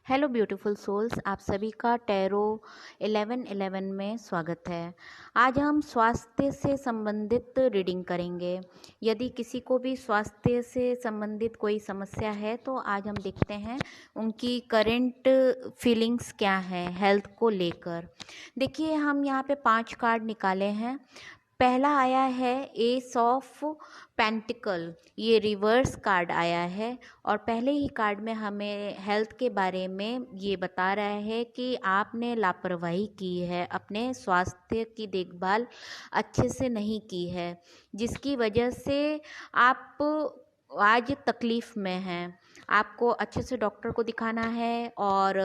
Hello beautiful souls, आप सभी का टैरो 1111 में स्वागत है। आज हम स्वास्थ्य से संबंधित रीडिंग करेंगे। यदि किसी को भी स्वास्थ्य से संबंधित कोई समस्या है तो आज हम देखते हैं उनकी करंट फीलिंग्स क्या है हेल्थ को लेकर। देखिए, हम यहाँ पे 5 कार्ड निकाले हैं। पहला आया है एस ऑफ पेंटिकल, ये रिवर्स कार्ड आया है और पहले ही कार्ड में हमें हेल्थ के बारे में ये बता रहा है कि आपने लापरवाही की है, अपने स्वास्थ्य की देखभाल अच्छे से नहीं की है, जिसकी वजह से आप आज तकलीफ़ में हैं। आपको अच्छे से डॉक्टर को दिखाना है और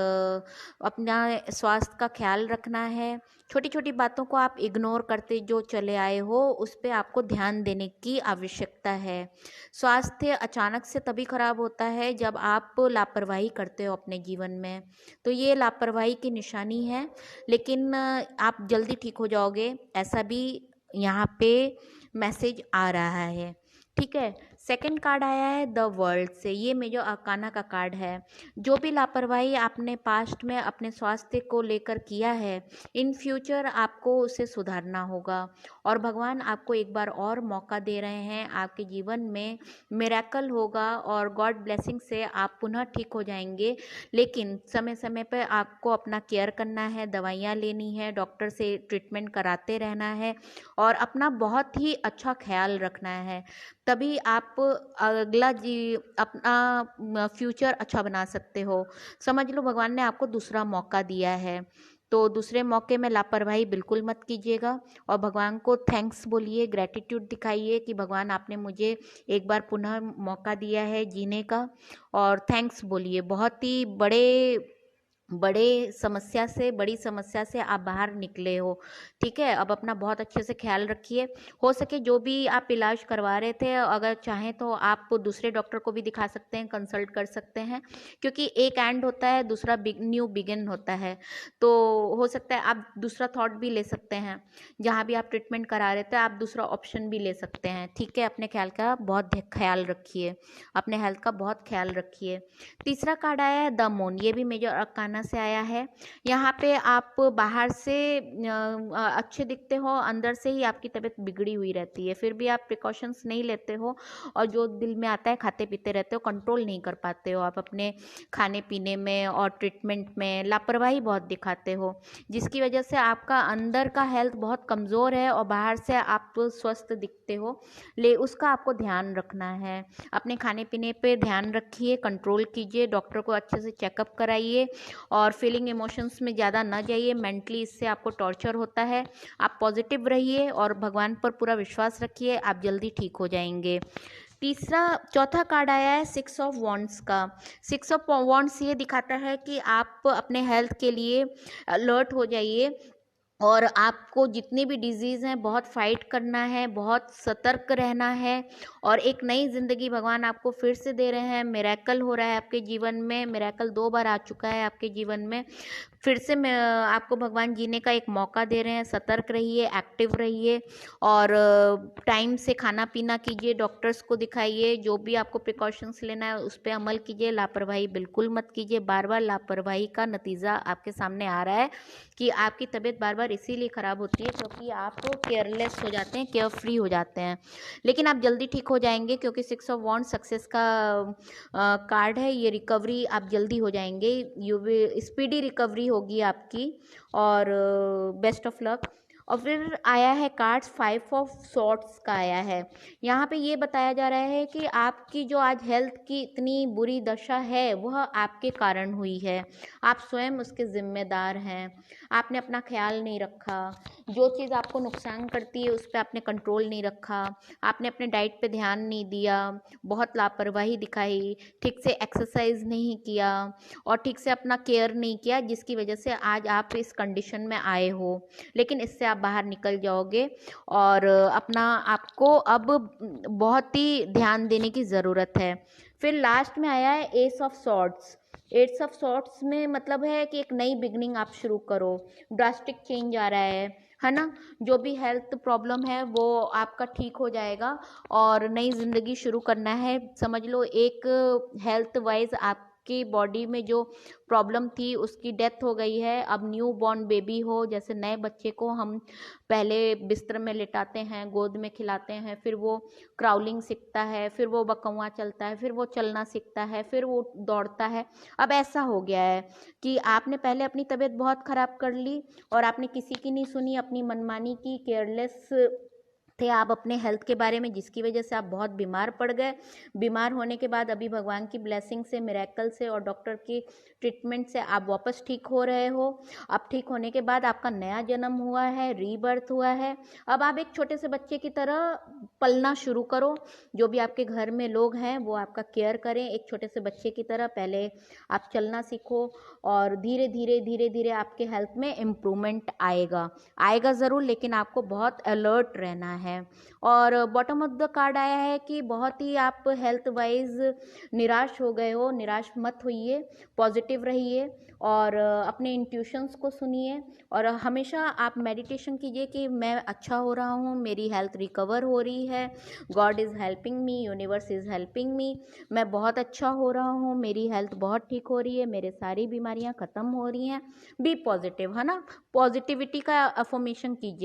अपना स्वास्थ्य का ख्याल रखना है। छोटी छोटी बातों को आप इग्नोर करते जो चले आए हो, उस पर आपको ध्यान देने की आवश्यकता है। स्वास्थ्य अचानक से तभी खराब होता है जब आप लापरवाही करते हो अपने जीवन में, तो ये लापरवाही की निशानी है। लेकिन आप जल्दी ठीक हो जाओगे, ऐसा भी यहाँ पे मैसेज आ रहा है। ठीक है। सेकंड कार्ड आया है द वर्ल्ड से, ये मेजर अरकाना का कार्ड है। जो भी लापरवाही आपने पास्ट में अपने स्वास्थ्य को लेकर किया है, इन फ्यूचर आपको उसे सुधारना होगा और भगवान आपको एक बार और मौका दे रहे हैं। आपके जीवन में मिरेकल होगा और गॉड ब्लेसिंग से आप पुनः ठीक हो जाएंगे। लेकिन समय समय पर आपको अपना केयर करना है, दवाइयाँ लेनी है, डॉक्टर से ट्रीटमेंट कराते रहना है और अपना बहुत ही अच्छा ख्याल रखना है। तभी आप अगला अपना फ्यूचर अच्छा बना सकते हो। समझ लो भगवान ने आपको दूसरा मौका दिया है, तो दूसरे मौके में लापरवाही बिल्कुल मत कीजिएगा और भगवान को थैंक्स बोलिए, ग्रैटिट्यूड दिखाइए कि भगवान आपने मुझे एक बार पुनः मौका दिया है जीने का, और थैंक्स बोलिए। बहुत ही बड़ी समस्या से आप बाहर निकले हो। ठीक है, अब अपना बहुत अच्छे से ख्याल रखिए। हो सके जो भी आप इलाज करवा रहे थे, अगर चाहें तो आप दूसरे डॉक्टर को भी दिखा सकते हैं, कंसल्ट कर सकते हैं, क्योंकि एक एंड होता है, दूसरा न्यू बिगिन होता है। तो हो सकता है आप दूसरा थॉट भी ले सकते हैं। जहाँ भी आप ट्रीटमेंट करा रहे थे, आप दूसरा ऑप्शन भी ले सकते हैं। ठीक है, अपने ख्याल का बहुत ख्याल रखिए, अपने हेल्थ का बहुत ख्याल रखिए। तीसरा कार्ड आया है द मून, ये भी मेजर अरकाना से आया है। यहाँ पे आप बाहर से अच्छे दिखते हो, अंदर से ही आपकी तबीयत बिगड़ी हुई रहती है, फिर भी आप प्रिकॉशंस नहीं लेते हो और जो दिल में आता है खाते पीते रहते हो, कंट्रोल नहीं कर पाते हो आप अपने खाने पीने में और ट्रीटमेंट में लापरवाही बहुत दिखाते हो, जिसकी वजह से आपका अंदर का हेल्थ बहुत कमज़ोर है और बाहर से आप स्वस्थ दिखते हो। उसका आपको ध्यान रखना है। अपने खाने पीने पे ध्यान रखिए, कंट्रोल कीजिए, डॉक्टर को अच्छे से चेकअप कराइए और फीलिंग इमोशंस में ज़्यादा ना जाइए। मेंटली इससे आपको टॉर्चर होता है। आप पॉजिटिव रहिए और भगवान पर पूरा विश्वास रखिए, आप जल्दी ठीक हो जाएंगे। चौथा कार्ड आया है 6 ऑफ वॉन्ड्स का। 6 ऑफ वॉन्ड्स ये दिखाता है कि आप अपने हेल्थ के लिए अलर्ट हो जाइए और आपको जितनी भी डिजीज़ हैं बहुत फाइट करना है, बहुत सतर्क रहना है और एक नई ज़िंदगी भगवान आपको फिर से दे रहे हैं। मिरेकल हो रहा है आपके जीवन में, मिरेकल 2 बार आ चुका है आपके जीवन में। फिर से आपको भगवान जीने का एक मौका दे रहे हैं। सतर्क रहिए, एक्टिव रहिए और टाइम से खाना पीना कीजिए, डॉक्टर्स को दिखाइए, जो भी आपको प्रिकॉशंस लेना है उस पर अमल कीजिए। लापरवाही बिल्कुल मत कीजिए। बार बार लापरवाही का नतीजा आपके सामने आ रहा है कि आपकी तबीयत बार बार इसीलिए ख़राब होती है क्योंकि आप केयरलेस हो जाते हैं, केयर फ्री हो जाते हैं। लेकिन आप जल्दी ठीक हो जाएंगे क्योंकि 6 ऑफ वॉन्ड सक्सेस का कार्ड है। ये रिकवरी आप जल्दी हो जाएंगे, स्पीडी रिकवरी होगी आपकी और बेस्ट ऑफ लक। और फिर आया है कार्ड्स 5 ऑफ सॉर्ट्स का आया है। यहाँ पे ये बताया जा रहा है कि आपकी जो आज हेल्थ की इतनी बुरी दशा है वह आपके कारण हुई है। आप स्वयं उसके जिम्मेदार हैं। आपने अपना ख्याल नहीं रखा, जो चीज़ आपको नुकसान करती है उस पर आपने कंट्रोल नहीं रखा, आपने अपने डाइट पे ध्यान नहीं दिया, बहुत लापरवाही दिखाई, ठीक से एक्सरसाइज नहीं किया और ठीक से अपना केयर नहीं किया, जिसकी वजह से आज आप इस कंडीशन में आए हो। लेकिन इससे आप बाहर निकल जाओगे और अपना आपको अब बहुत ही ध्यान देने की ज़रूरत है। फिर लास्ट में आया है ace of swords. Eights of sorts में मतलब है कि एक नई बिगनिंग आप शुरू करो, ड्रास्टिक चेंज आ रहा है ना। जो भी हेल्थ प्रॉब्लम है वो आपका ठीक हो जाएगा और नई ज़िंदगी शुरू करना है। समझ लो एक हेल्थ वाइज आप आपकी बॉडी में जो प्रॉब्लम थी उसकी डेथ हो गई है। अब न्यू बॉर्न बेबी हो, जैसे नए बच्चे को हम पहले बिस्तर में लिटाते हैं, गोद में खिलाते हैं, फिर वो क्राउलिंग सीखता है, फिर वो बकौवा चलता है, फिर वो चलना सीखता है, फिर वो दौड़ता है। अब ऐसा हो गया है कि आपने पहले अपनी तबीयत बहुत ख़राब कर ली और आपने किसी की नहीं सुनी, अपनी मनमानी की, केयरलेस थे आप अपने हेल्थ के बारे में, जिसकी वजह से आप बहुत बीमार पड़ गए। बीमार होने के बाद अभी भगवान की ब्लेसिंग से, मिरेकल से और डॉक्टर की ट्रीटमेंट से आप वापस ठीक हो रहे हो। अब ठीक होने के बाद आपका नया जन्म हुआ है, रीबर्थ हुआ है। अब आप एक छोटे से बच्चे की तरह पलना शुरू करो। जो भी आपके घर में लोग हैं वो आपका केयर करें एक छोटे से बच्चे की तरह। पहले आप चलना सीखो और धीरे धीरे धीरे धीरे आपके हेल्थ में इम्प्रूवमेंट आएगा। आएगा ज़रूर, लेकिन आपको बहुत अलर्ट रहना है। और बॉटम ऑफ द कार्ड आया है कि बहुत ही आप हेल्थ वाइज निराश हो गए हो। निराश मत होइए, पॉजिटिव रहिए और अपने इंट्यूशंस को सुनिए और हमेशा आप मेडिटेशन कीजिए कि मैं अच्छा हो रहा हूँ, मेरी हेल्थ रिकवर हो रही है, God is helping me, universe is helping me, मैं बहुत अच्छा हो रहा हूँ, मेरी हेल्थ बहुत ठीक हो रही है, मेरे सारी बीमारियाँ ख़त्म हो रही हैं। बी पॉजिटिव, है ना। पॉजिटिविटी का अफर्मेशन कीजिए।